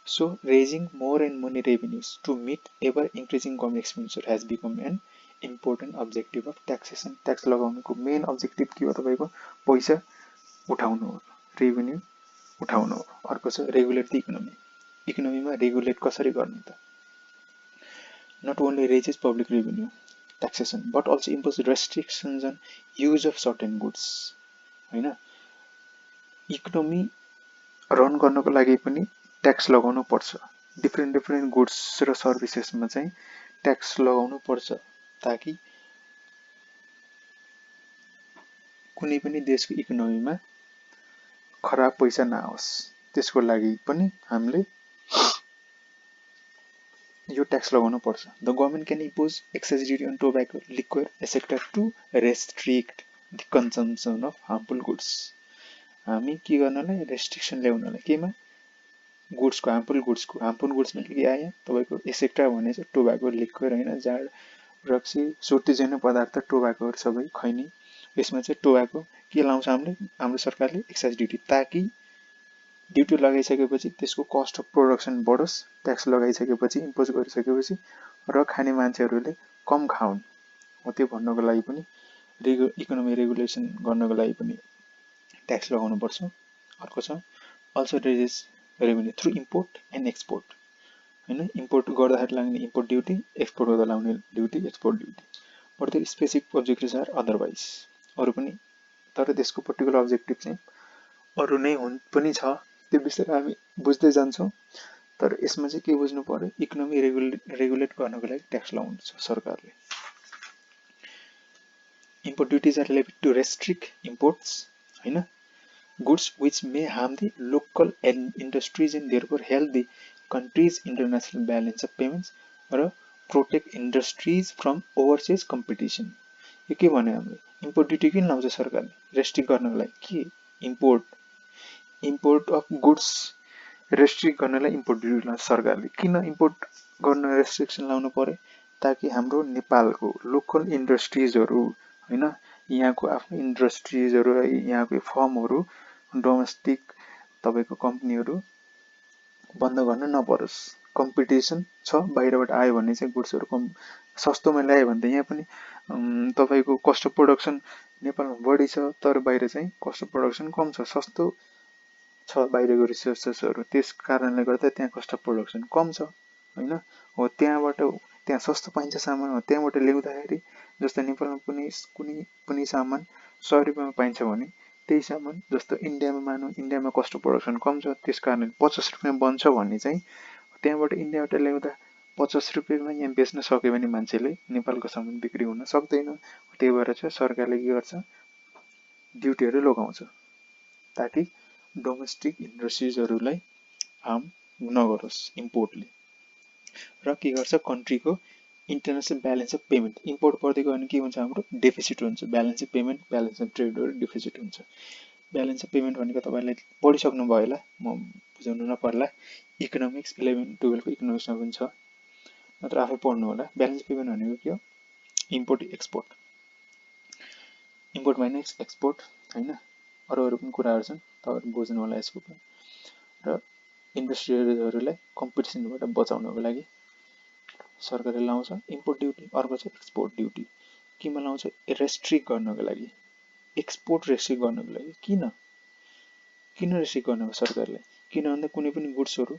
So raising more and money revenues to meet ever increasing government expenditure has become an important objective of taxation. Tax लगाउनुको मेन अब्जेक्टिभ के हो, तपाईँको पैसा उठाउनु हो, रेभेन्यू उठाउनु हो। अर्को छ रेगुलेट द इकोनोमी, इकोनोमीमा रेगुलेट कसरी गर्ने त, not only raises public revenue taxation but also imposes restrictions on use of certain goods, होइन। इकोनोमी रन गर्नको लागि पनि ट्याक्स लगाउनु पर्छ, डिफ्रेन्ट गुड्स र सर्भिसेसमा चाहिँ ट्याक्स लगाउनु पर्छ, ताकि कुनै पनि देशको इकोनोमीमा खराब पैसा नआओस्, त्यसको लागि पनि हामीले यो ट्याक्स लगाउनु पर्छ। The government can impose excise duty on tobacco, liquor etcetera to restrict the consumption of harmful goods. हामी के गर्नलाई, रेस्ट्रिक्सन ल्याउनलाई, केमा, गुड्सको, हार्मफुल गुड्समा के आयो, तपाईँको एसेक्ट्रा भने चाहिँ टोब्याको, लिक्वर, होइन, जाड, रक्सी, सुर्तीजन्य पदार्थ, टोब्याकोहरू सबै खैनी, यसमा चाहिँ टोब्याको के लाउँछ हाम्रो सरकारले, एक्साइज ड्युटी, ताकि ड्युटी लगाइसकेपछि त्यसको कस्ट अफ प्रोडक्सन बढोस्, ट्याक्स लगाइसकेपछि, इम्पोज गरिसकेपछि, र खाने मान्छेहरूले कम खाउन्, हो त्यो भन्नको लागि पनि इकोनोमी रेगुलेसन गर्नको लागि पनि ट्याक्स लगाउनु पर्छ। अर्को छ also raises revenue through import and export, होइन। इम्पोर्ट गर्दाखेरि लाग्ने इम्पोर्ट ड्युटी, एक्सपोर्ट गर्दा लाग्ने ड्युटी एक्सपोर्ट ड्युटी, बट त्यो स्पेसिफिक अब्जेक्टिभ्स आर अदरवाइज, अरू पनि, तर त्यसको पर्टिकुलर अब्जेक्टिभ चाहिँ अरू नै पनि छ, त्यो विषय हामी बुझ्दै जान्छौँ। तर यसमा चाहिँ के बुझ्नु पर्यो, इकोनोमी रेगुलेट गर्नको लागि ट्याक्स लगाउनु छ सरकारले। Import duties are levied to restrict imports, होइन, goods which may harm the local industries and therefore help the countries international balance of payments र protect industries from overseas competition. यो के भन्यो हामीले, इम्पोर्ट ड्युटी किन लाउँछ सरकारले, रेस्ट्रिक्ट गर्नको लागि, के इम्पोर्ट अफ गुड्स रेस्ट्रिक्ट गर्नलाई इम्पोर्ट ड्युटी लाउँछ सरकारले। किन इम्पोर्ट गर्न रेस्ट्रिक्सन लाउनु पर्यो? ताकि हाम्रो नेपालको लोकल इन्डस्ट्रिजहरू होइन, यहाँको आफ्नो इन्डस्ट्रिजहरू है, यहाँको फर्महरू, डोमेस्टिक तपाईँको कम्पनीहरू बन्द गर्न नपरोस्। कम्पिटिसन छ, बाहिरबाट आयो भने चाहिँ गुड्सहरू सस्तोमा ल्यायो भने त यहाँ पनि तपाईँको कस्ट अफ प्रोडक्सन नेपालमा बढी छ, तर बाहिर चाहिँ कस्ट अफ प्रोडक्सन कम छ, सस्तो छ बाहिरको रिसोर्सेसहरू, त्यस कारणले गर्दा त्यहाँ कस्ट अफ प्रोडक्सन कम छ होइन। हो त्यहाँ सस्तो पाइन्छ सामान, हो त्यहाँबाट ल्याउँदाखेरि जस्तो नेपालमा कुनै पनि सामान 100 रुपियाँमा पाइन्छ भने त्यही सामान जस्तो इन्डियामा मानौँ, इन्डियामा कस्ट अफ प्रोडक्सन कम छ, त्यस कारण 50 रुपियाँमा बन्छ भने चाहिँ त्यहाँबाट इन्डियाबाट ल्याउँदा 50 रुपियाँमा यहाँ बेच्न सक्यो भने मान्छेले नेपालको सामान बिक्री हुन सक्दैन। त्यही भएर चाहिँ सरकारले के गर्छ, ड्युटीहरू लगाउँछ ताकि डोमेस्टिक इन्डस्ट्रिजहरूलाई हार्म नगरोस् इम्पोर्टले। र के गर्छ, कन्ट्रीको international balance of payment, import बढ्दै गयो भने के हुन्छ, हाम्रो डेफिसिट हुन्छ, balance of payment, balance of ट्रेडहरू डेफिसिट हुन्छ। ब्यालेन्स अफ पेमेन्ट भनेको तपाईँले पढिसक्नुभयो होला, म बुझाउनु नपर्ला, इकोनोमिक्स 11-12 को इकोनोमिक्समा पनि छ, नत्र आफै पढ्नु होला। ब्यालेन्स अफ पेमेन्ट भनेको के हो, import export, import minus export होइन, अरू पनि कुराहरू छन्, तपाईँहरू बुझ्नु होला यसको पनि। र इन्डस्ट्रिजहरूलाई कम्पिटिसनबाट बचाउनको लागि सरकारले लाउँछ इम्पोर्ट ड्युटी। अर्को चाहिँ एक्सपोर्ट ड्युटी, केमा लाउँछ, रेस्ट्रिक्ट गर्नको लागि, एक्सपोर्ट रेस्ट्रिक्ट गर्नको लागि। किन रेस्ट्रिक्ट गर्नुभयो सरकारले? किन भन्दा कुनै पनि गुड्सहरू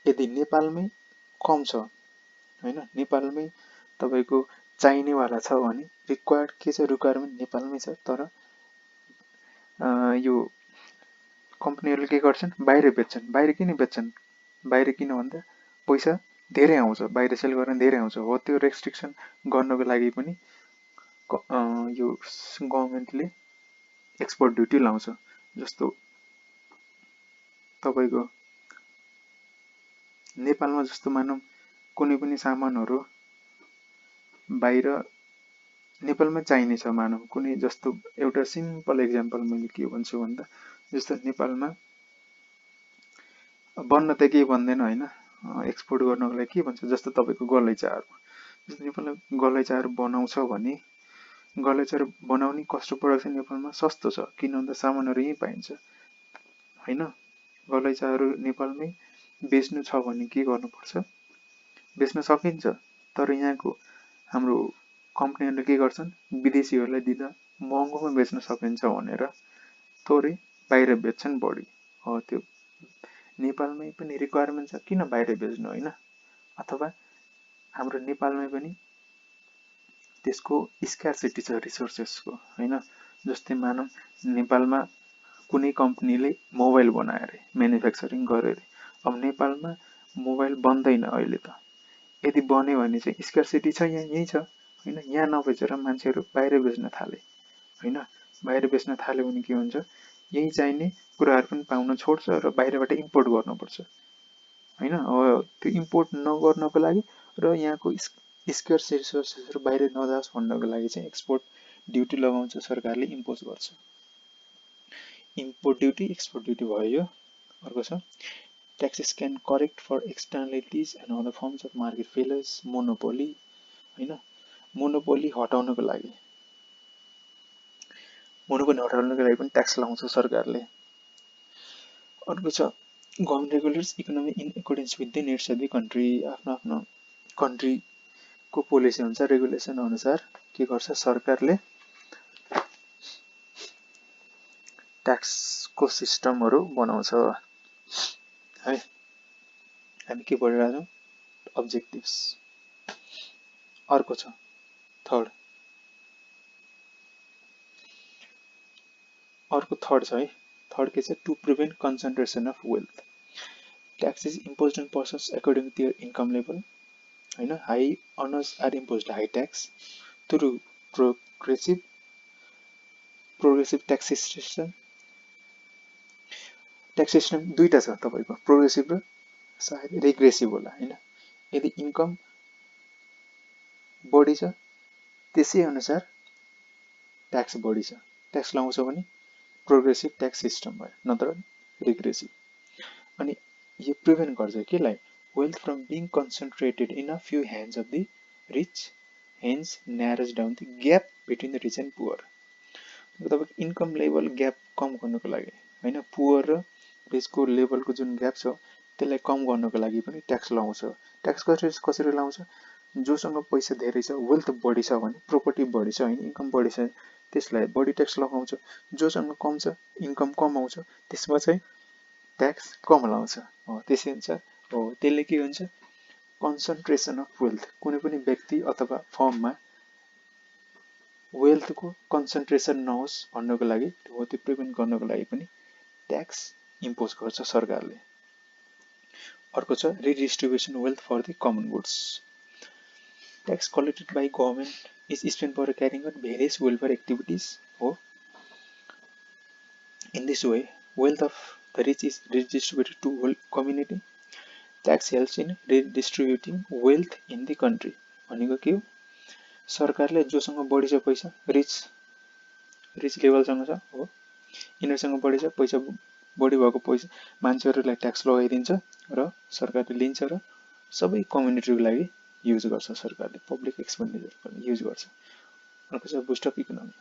यदि नेपालमै कम छ होइन, नेपालमै तपाईँको चाहिनेवाला छ भने रिक्वायर्ड के छ, रिक्वायरमेन्ट नेपालमै छ, तर यो कम्पनीहरूले के गर्छन्, बाहिर बेच्छन्। बाहिर किन बेच्छन्? बाहिर किन भन्दा पैसा धेरै आउँछ, बाहिर सेल गर्न धेरै आउँछ। हो त्यो रेस्ट्रिक्सन गर्नको लागि पनि यो गभर्मेन्टले एक्सपोर्ट ड्युटी लाउँछ। जस्तो तपाईँको नेपालमा जस्तो मानौँ कुनै पनि सामानहरू बाहिर नेपालमा चाहिने छ मानौँ, कुनै जस्तो एउटा सिम्पल एक्जाम्पल मैले के भन्छु भन्दा, जस्तो नेपालमा बन्न त केही बन्दैन होइन, एक्सपोर्ट गर्नको लागि के भन्छ, जस्तो तपाईँको गलैँचाहरू, जस्तो नेपालमा गलैँचाहरू बनाउँछ भने गलैँचाहरू बनाउने कस्ट अफ प्रोडक्सन नेपालमा सस्तो छ, किन भन्दा सामानहरू यहीँ पाइन्छ होइन। गलैँचाहरू नेपालमै बेच्नु छ भने के गर्नुपर्छ, बेच्न सकिन्छ, तर यहाँको हाम्रो कम्पनीहरूले के गर्छन्, विदेशीहरूलाई दिँदा महँगोमा बेच्न सकिन्छ भनेर थोरै बाहिर बेच्छन् बढी। हो त्यो नेपालमै पनि रिक्वायरमेन्ट छ, किन बाहिर बेच्नु होइन। अथवा हाम्रो नेपालमै पनि त्यसको स्क्यार्सिटी छ रिसोर्सेसको होइन। जस्तै मानौँ नेपालमा कुनै कम्पनीले मोबाइल बनायो अरे, म्यानुफ्याक्चरिङ गर्यो अरे, अब नेपालमा मोबाइल बन्दैन अहिले त, यदि बन्यो भने चाहिँ स्क्यार्सिटी छ, यहीँ छ होइन, यहाँ नबेचेर मान्छेहरू बाहिर बेच्न थाले होइन। बाहिर बेच्न थाल्यो भने के हुन्छ, यहीँ चाहिने कुराहरू पनि पाउन छोड्छ र बाहिरबाट इम्पोर्ट गर्नुपर्छ होइन। अब त्यो इम्पोर्ट नगर्नको लागि र यहाँको स्केर्स रिसोर्सेसहरू बाहिर नजाओस् भन्नको लागि चाहिँ एक्सपोर्ट ड्युटी लगाउँछ सरकारले, इम्पोज गर्छ। इम्पोर्ट ड्युटी, एक्सपोर्ट ड्युटी भयो यो। अर्को छ taxes can correct for externalities and other forms of market failures, monopoly होइन, मोनोपोली हटाउनको लागि पनि ट्याक्स लाउँछ सरकारले। अर्को छ government regulates economy in accordance with the needs of the country, आफ्नो कन्ट्रीको पोलिसी अनुसार, रेगुलेसन अनुसार के गर्छ सरकारले ट्याक्सको सिस्टमहरू बनाउँछ है। हामी के पढिरहेका छौँ, अब्जेक्टिभ्स। अर्को छ थर्ड छ है, थर्ड के छ, to prevent concentration of wealth, tax is imposed on persons according to their income level होइन। High earners are imposed high tax through progressive tax system. Tax system दुईवटा छ तपाईँको, प्रोग्रेसिभ र सायद रिग्रेसिभ होला होइन। यदि इन्कम बढी छ त्यसै अनुसार ट्याक्स बढी छ, ट्याक्स लाउँछ भने प्रोग्रेसिभ ट्याक्स सिस्टम भयो, नत्र रिग्रेसिभ। अनि यो प्रिभेन्ट गर्छ केलाई wealth from being concentrated in a few hands of the rich hence narrows down the gap between the rich and poor तपाईँको इन्कम लेभल ग्याप कम गर्नुको लागि होइन पुवर र रिचको लेभलको जुन ग्याप छ त्यसलाई कम गर्नुको लागि पनि ट्याक्स लगाउँछ ट्याक्स कसरी लगाउँछ जोसँग पैसा धेरै छ वेल्थ बढी छ भने प्रोपर्टी बढी छ होइन इन्कम बढी छ त्यसलाई बढी ट्याक्स लगाउँछ जोसँग कम छ इन्कम कम आउँछ त्यसमा चाहिँ ट्याक्स कम लगाउँछ त्यसै हुन्छ हो त्यसले के हुन्छ कन्सन्ट्रेसन अफ वेल्थ कुनै पनि व्यक्ति अथवा फर्ममा वेल्थको कन्सन्ट्रेसन नहोस् भन्नको लागि हो त्यो प्रिभेन्ट गर्नको लागि पनि ट्याक्स इम्पोज गर्छ सरकारले अर्को छ redistribution wealth for the common goods tax collected by government is spend for carrying out various welfare activities हो in this way wealth of the rich is redistributed to whole community. Tax helps in redistributing wealth in the country. भनेको के हो सरकारले जोसँग बढी छ पैसा rich लेभलसँग छ हो यिनीहरूसँग बढी छ पैसा बढी भएको पैसा मान्छेहरूलाई ट्याक्स लगाइदिन्छ र सरकारले लिन्छ र सबै कम्युनिटीको लागि युज गर्छ सरकारले पब्लिक एक्सपेन्डिचर युज गर्छ अर्को छ boost of economy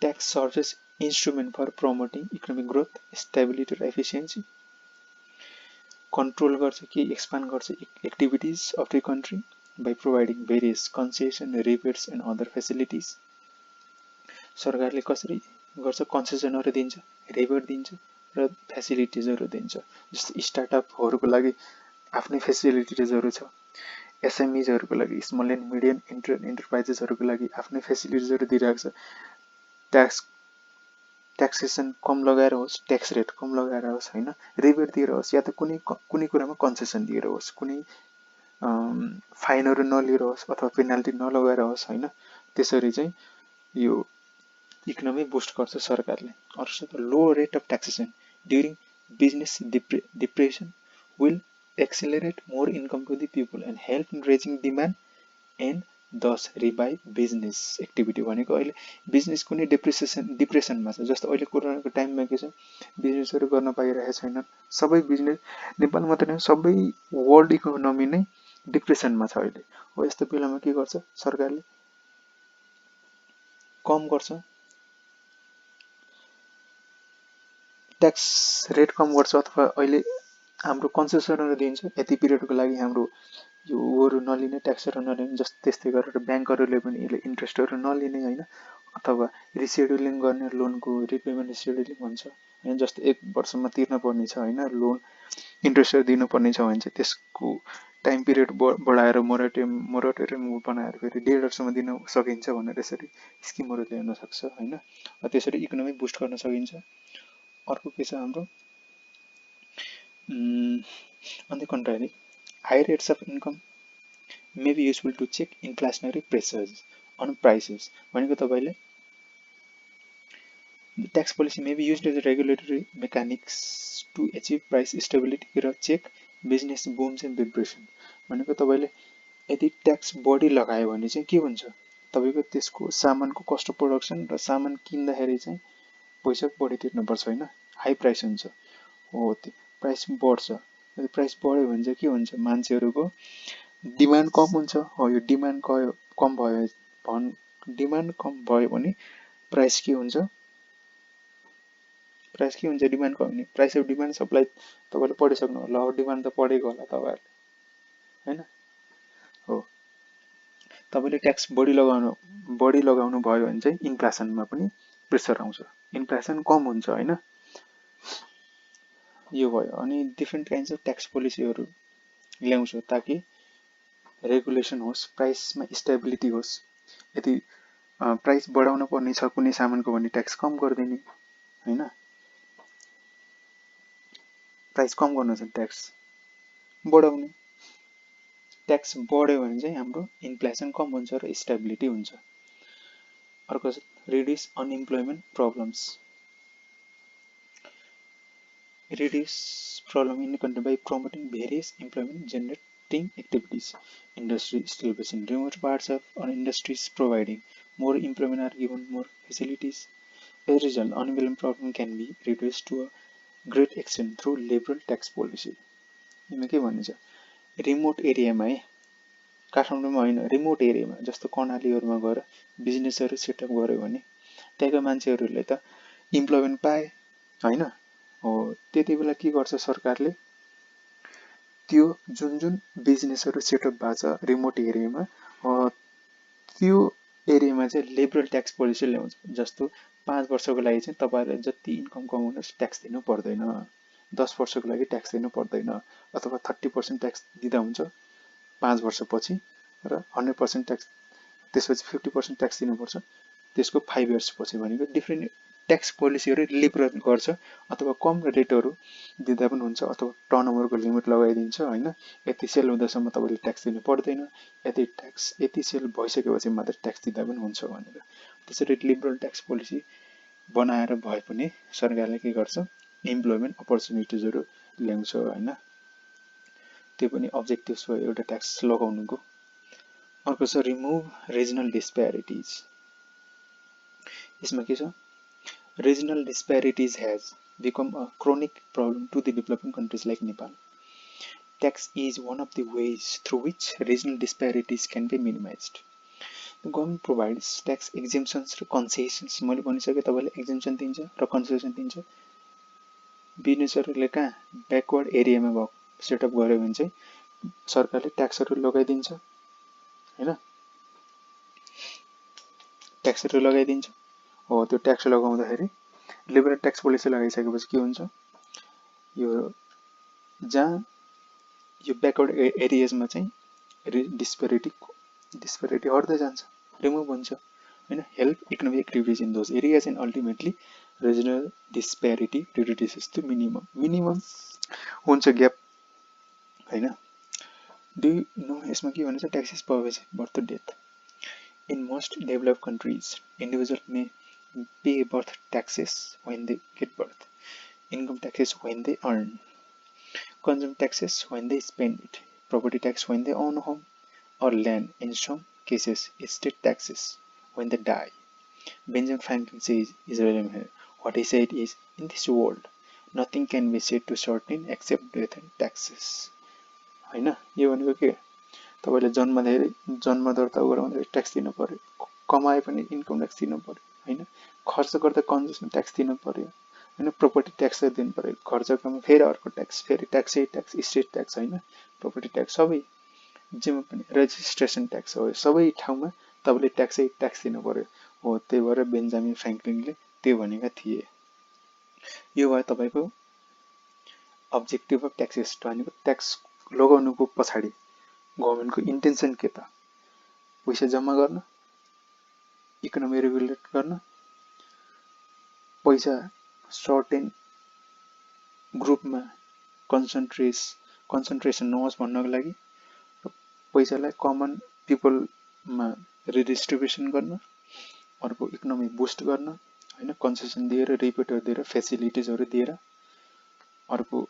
Tax serves as instrument for promoting economic growth, stability or efficiency. Control गर्छ कि expand गर्छ activities of the country by providing various concession, rebates and other facilities. सरकारले कसरी गर्छ कन्सेसनहरू दिन्छ रिबेट दिन्छ र फ्यासिलिटिजहरू दिन्छ जस्तै स्टार्टअपहरूको लागि आफ्नै फ्यासिलिटिजहरू छ एसएमइजहरूको लागि स्मल एन्ड मिडियम इन्टरप्राइजेसहरूको लागि आफ्नै फ्यासिलिटिजहरू दिइरहेको छ ट्याक्सेसन कम लगाएर होस् ट्याक्स रेट कम लगाएर होस् होइन रिबेट दिएर होस् या त कुनै कुरामा कन्सेसन दिएर होस् कुनै फाइनहरू नलिएर होस् अथवा पेनाल्टी नलगाएर होस् होइन त्यसरी चाहिँ यो इकोनोमी बुस्ट गर्छ सरकारले अर्को low rate of taxation during business depression will accelerate more income to the people and help in raising demand and thus revive business activity भनेको अहिले बिजनेस कुनै डिप्रेसनमा छ जस्तो अहिले कोरोनाको टाइममा के छ बिजनेसहरू गर्न पाइरहेको छैन सबै बिजनेस नेपाल मात्रै नै सबै वर्ल्ड इकोनोमी नै डिप्रेसनमा छ अहिले हो यस्तो बेलामा के गर्छ सरकारले कम गर्छ ट्याक्स रेट कम गर्छ अथवा अहिले हाम्रो कन्सेसनहरू दिन्छ यति पिरियडको लागि हाम्रो यो ओहरू नलिने ट्याक्सहरू नलिने जस्तो त्यस्तै गरेर ब्याङ्कहरूले पनि यसले इन्ट्रेस्टहरू नलिने होइन अथवा रिसेड्युलिङ गर्ने लोनको रिपेमेन्ट रिसेड्युलिङ भन्छ होइन जस्तो 1 वर्षमा तिर्न पर्ने छ होइन लोन इन्ट्रेस्टहरू दिनुपर्ने छ भने चाहिँ त्यसको टाइम पिरियड बढाएर मोराटोरियम बनाएर फेरि 1.5 वर्षमा दिन सकिन्छ भनेर यसरी स्किमहरू ल्याउन सक्छ होइन त्यसरी इकोनोमी बुस्ट गर्न सकिन्छ अर्को के छ हाम्रो on the contrary high rates of income may be useful to check inflationary pressures on prices भनेको तपाईले the tax policy may be used as a regulatory mechanics to achieve price stability र check business booms and depression भनेको तपाईले यदि tax बढी लगायो भने चाहिँ के हुन्छ तपाईको त्यसको सामानको कस्ट अफ प्रोडक्सन र सामान किन्दाखेरि चाहिँ पैसा बढी तिर्नु पर्छ हैन हाई प्राइस हुन्छ हो त्यो प्राइस बढ्छ यदि प्राइस बढ्यो भने चाहिँ के हुन्छ मान्छेहरुको डिमान्ड कम हुन्छ हो यो डिमान्ड कम भयो भने प्राइस के हुन्छ डिमान्ड कम भने प्राइस अफ डिमान्ड सप्लाई तपाईले पढिसक्नु होला अब डिमान्ड त पढेको होला तपाईहरुले हैन हो तपाईले ट्याक्स बढी लगाउनु भयो भने चाहिँ इन्फ्लेसनमा पनि प्रेसर आउँछ इन्फ्लेसन कम हुन्छ हैन यो भयो अनि डिफरेन्ट काइन्ड्स अफ ट्याक्स पोलिसीहरु ल्याउँछ ताकि रेगुलेसन होस् प्राइसमा स्टेबिलिटी होस् यदि प्राइस बढाउन पर्ने छ कुनै सामानको भने ट्याक्स कम गर्दिने हैन प्राइस कम गर्नु छ ट्याक्स बढाउने ट्याक्स बढ्यो भने चाहिँ हाम्रो इन्फ्लेसन कम हुन्छ र स्टेबिलिटी हुन्छ अर्को reduce unemployment problems reduce problem in the country by promoting various employment generating activities. Industry establishing in remote parts of industries providing more employment are given more facilities. As a result, unemployment problem can be reduced to a great extent through liberal tax policy. यसमा के भनिन्छ, remote एरियामा है, काठमाडौँमा होइन, remote एरियामा जस्तो कर्णालीहरूमा गएर बिजनेसहरू सेटअप गर्यो भने त्यहाँको मान्छेहरूले त इम्प्लोइमेन्ट पाए होइन। हो त्यति बेला के गर्छ सरकारले, त्यो जुन जुन बिजनेसहरू सेटअप भएको छ रिमोट एरियामा त्यो एरियामा चाहिँ लिबरल ट्याक्स पोलिसी ल्याउँछ। जस्तो 5 वर्षको लागि चाहिँ तपाईँहरूले जति इन्कम कमाउनुहोस् ट्याक्स दिनु पर्दैन, 10 वर्षको लागि ट्याक्स दिनु पर्दैन, अथवा 30% ट्याक्स दिँदा हुन्छ 5 वर्षपछि र 100% ट्याक्स, त्यसपछि 50% ट्याक्स दिनुपर्छ त्यसको 5 इयर्स पछि। भनेको डिफ्रेन्ट ट्याक्स पोलिसीहरू लिबरल गर्छ, अथवा कम रेटहरू दिँदा पनि हुन्छ, अथवा टर्नओभरको लिमिट लगाइदिन्छ होइन। यति सेल हुँदासम्म तपाईँले ट्याक्स दिनु पर्दैन, यति सेल भइसकेपछि मात्र ट्याक्स दिँदा पनि हुन्छ भनेर। त्यसरी लिबरल ट्याक्स पोलिसी बनाएर भए पनि सरकारले के गर्छ, इम्प्लोइमेन्ट अपर्च्युनिटिजहरू ल्याउँछ होइन। त्यो पनि अब्जेक्टिभ्स भयो एउटा ट्याक्स लगाउनुको। अर्को छ रिमुभ रिजनल डिस्प्यारिटिज। यसमा के छ, regional disparities has become a chronic problem to the developing countries like Nepal. Tax is one of the ways through which regional disparities can be minimized. The government provides tax exemptions र concessions. मैले भनिसकेँ तपाईँले exemption दिन्छ र concession दिन्छ। बिजनेसहरूले कहाँ backward एरियामा भएको सेटअप गर्यो भने चाहिँ सरकारले ट्याक्सहरू लगाइदिन्छ होइन, ट्याक्सहरू लगाइदिन्छ। हो त्यो ट्याक्स लगाउँदाखेरि लिबरल ट्याक्स पोलिसी लगाइसकेपछि के हुन्छ, यो जहाँ यो ब्याकवर्ड एरियाजमा चाहिँ डिस्पेरिटी हट्दै जान्छ, रिमुभ हुन्छ होइन। Help economic activities in those areas and ultimately regional disparity reduces to minimum हुन्छ ग्याप होइन। डु यु नो यसमा के भन्छ, taxes per birth death. In most developed countries individual may pay birth taxes when they get birth, income taxes when they earn, consumption taxes when they spend it, property tax when they own a home or land, in some cases estate taxes when they die. Benjamin Franklin says, what he said is, in this world nothing can be said to certain except death and taxes होइन। यो भनेको के, तपाईँले जन्म दर्ता गराउँदाखेरि tax दिनु पर्यो, कमाए पनि इन्कम ट्याक्स दिनु पर्यो होइन, खर्च गर्दा कन्जम्सन ट्याक्स दिनु पर्यो होइन, प्रोपर्टी ट्याक्स दिनु पर्यो, खर्च गर्दा फेरि अर्को ट्याक्स, फेरि ट्याक्स स्टेट ट्याक्स होइन, प्रोपर्टी ट्याक्स सबै जेमा पनि, रेजिस्ट्रेसन ट्याक्स हो, सबै ठाउँमा तपाईँले ट्याक्स दिनु पर्यो। हो त्यही भएर बेन्जामिन फ्र्याङ्कलिनले त्यो भनेका थिए। यो भयो तपाईँको अब्जेक्टिभ अफ ट्याक्सेस, भनेको ट्याक्स लगाउनुको पछाडि गभर्मेन्टको इन्टेन्सन के त, पैसा जम्मा गर्न, इकोनोमी रेगुलेट गर्न, पैसा सर्टेन ग्रुपमा कन्सन्ट्रेसन नहोस् भन्नको लागि, पैसालाई कमन पिपलमा रिडिस्ट्रिब्युसन गर्न, अर्को इकोनोमी बुस्ट गर्न होइन, कन्सेसन दिएर, रिपेटर दिएर, फेसिलिटिजहरू दिएर, अर्को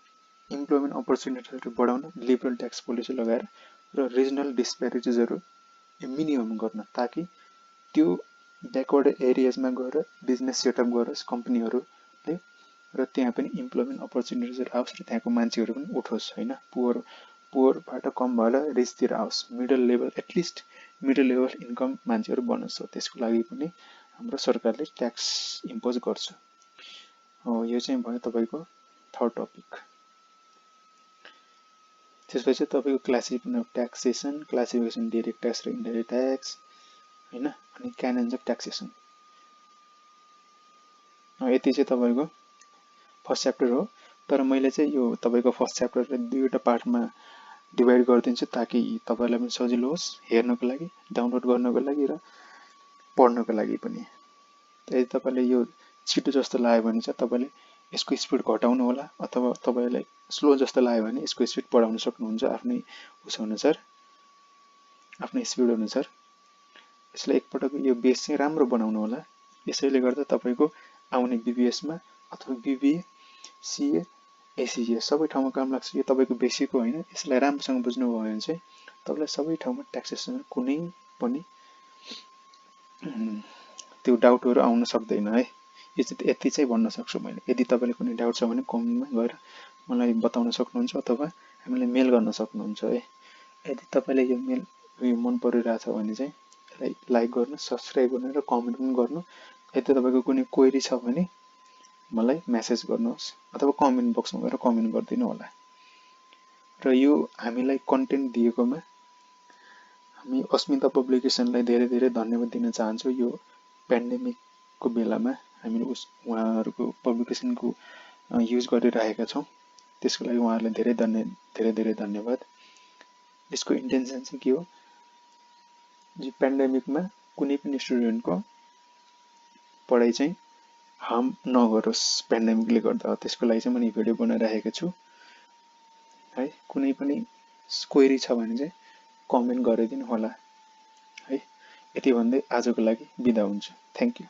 इम्प्लोइमेन्ट अपर्च्युनिटिजहरू बढाउन लिबरल ट्याक्स पोलिसी लगाएर, र रिजनल डिस्प्यारिटिजहरू मिनिमम गर्न, ताकि त्यो ब्याकवर्ड एरियाजमा गएर बिजनेस सेटअप गरोस् कम्पनीहरूले, र त्यहाँ पनि इम्प्लोइमेन्ट अपर्च्युनिटिजहरू आओस् र त्यहाँको मान्छेहरू पनि उठोस् होइन। पुवरबाट कम भएर रिचतिर आओस्, middle level, at least middle level income मान्छेहरू बनोस्। त्यसको लागि पनि हाम्रो सरकारले ट्याक्स इम्पोज गर्छ। हो यो चाहिँ भयो तपाईँको थर्ड टपिक। त्यसपछि तपाईँको classification of taxation, classification direct tax र इन्डाइरेक्ट ट्याक्स होइन, अनि क्यानन्स अफ ट्याक्सेसन। यति चाहिँ तपाईँको फर्स्ट च्याप्टर हो। तर मैले चाहिँ यो तपाईँको फर्स्ट च्याप्टरलाई दुईवटा पार्टमा डिभाइड गरिदिन्छु, ताकि तपाईँलाई पनि सजिलो होस् हेर्नको लागि, डाउनलोड गर्नको लागि र पढ्नको लागि पनि। यदि तपाईँले यो छिटो जस्तो लाग्यो भने चाहिँ तपाईँले यसको स्पिड घटाउनु होला, अथवा तपाईँलाई स्लो जस्तो लाग्यो भने यसको स्पिड बढाउन सक्नुहुन्छ आफ्नै अनुसार, आफ्नै स्पिड अनुसार। यसलाई एकपटक यो बेस चाहिँ राम्रो बनाउनु होला। यसैले गर्दा तपाईँको आउने बिबिएसमा अथवा बिबिए, सिए, एसिए सबै ठाउँमा काम लाग्छ। यो तपाईँको बेसिक हो होइन, यसलाई राम्रोसँग बुझ्नुभयो भने चाहिँ तपाईँलाई सबै ठाउँमा ट्याक्सेसन कुनै पनि त्यो डाउटहरू आउन सक्दैन है। यति चाहिँ भन्न सक्छु मैले। यदि तपाईँले कुनै डाउट छ भने कमेन्टमा गएर मलाई बताउन सक्नुहुन्छ अथवा हामीलाई मेल गर्न सक्नुहुन्छ है। यदि तपाईँले यो मेल मन परिरहेछ भने चाहिँ यसलाई लाइक गर्नु, सब्सक्राइब गर्नु र कमेन्ट पनि गर्नु। यदि तपाईँको कुनै क्वेरी छ भने मलाई मेसेज गर्नुहोस् अथवा कमेन्ट बक्समा गएर कमेन्ट गरिदिनु होला। र यो हामीलाई कन्टेन्ट दिएकोमा हामी अस्मिता पब्लिकेसनलाई धेरै धेरै धन्यवाद दिन चाहन्छौँ। यो पेन्डेमिकको बेलामा हामीले उहाँहरूको पब्लिकेसनको युज गरिरहेका छौँ, त्यसको लागि उहाँहरूलाई धेरै धेरै धन्यवाद। यसको इन्टेन्सन चाहिँ के हो, जो पेन्डेमिकमा कुनै पनि स्टुडेन्टको पढाइ चाहिँ हार्म नगरोस् पेन्डेमिकले गर्दा, त्यसको लागि चाहिँ मैले भिडियो बनाइरहेको छु है। कुनै पनि क्वेरी छ भने चाहिँ कमेन्ट गरिदिनु होला है। यति भन्दै आजको लागि बिदा हुन्छु। Thank you.